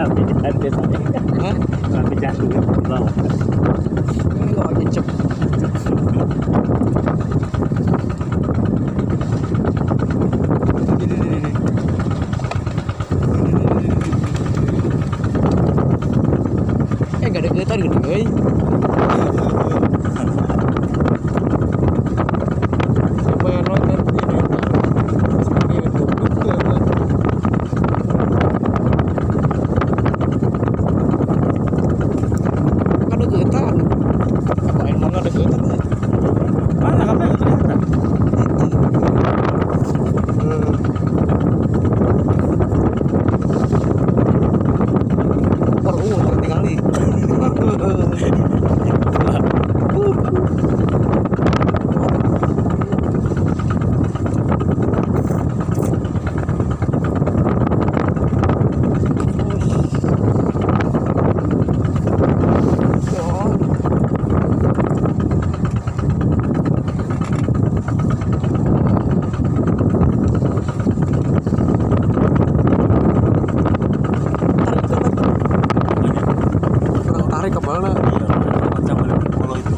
Tapi dibantai saya. Hah? Tapi jatuh ya bawah. Enggak nyecep. Gak ada kegiatan gitu, guys. Siapa yang nonton ini? Seperti itu. Ada kegiatan. Apa emang ada kegiatan? Mana kapal yang ternyata? Tertinggali. Tarik kepala. Iya, macam kalau itu.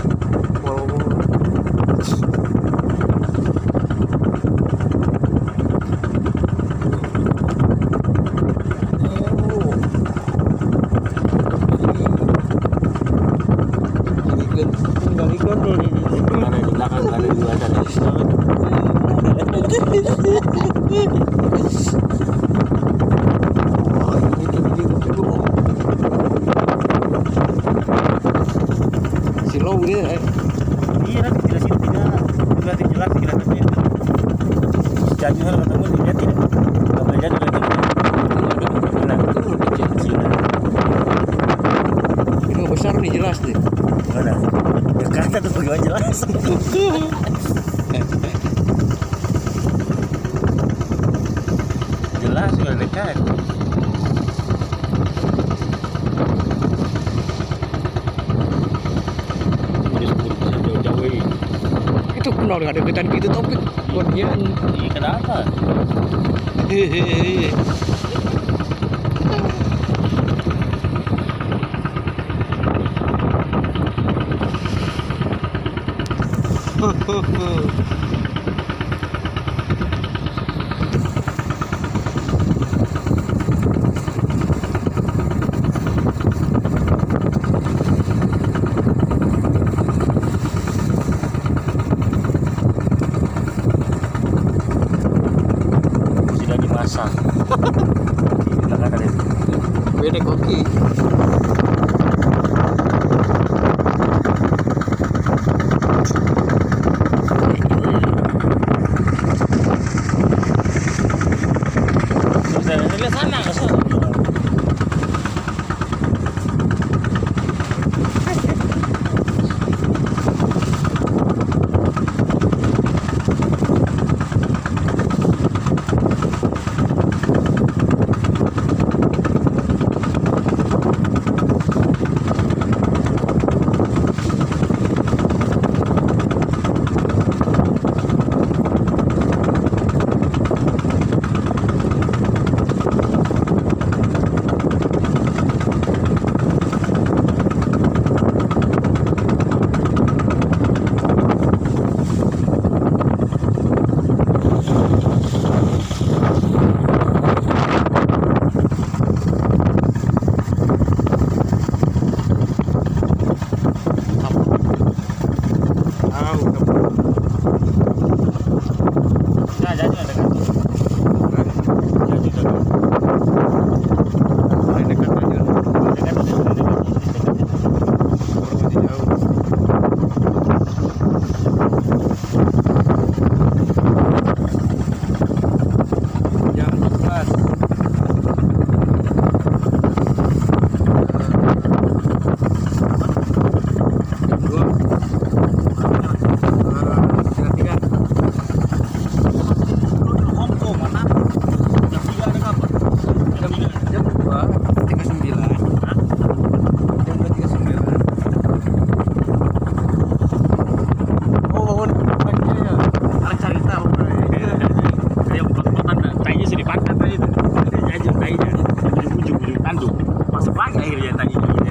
Ada di belakang ada dua sana. Silau dia. Iya, nanti tidak sini tidak berarti jelas kelihatannya. Jadi hal ketemu dia tidak. Enggak boleh jadi lagi. Nah, itu kecil. Ini besar nih jelas nih. Mana? Dekat tuh bagaimana jelas. Jelas sudah dekat. Itu kenal ada kegiatan gitu topik buat dia. Iya, kenapa? Hehehe. Sudah dimasak. Di belakang ada itu. Beda koki. Sudah lihat sana ke sana. Tandu. Banyak akhirnya tadi.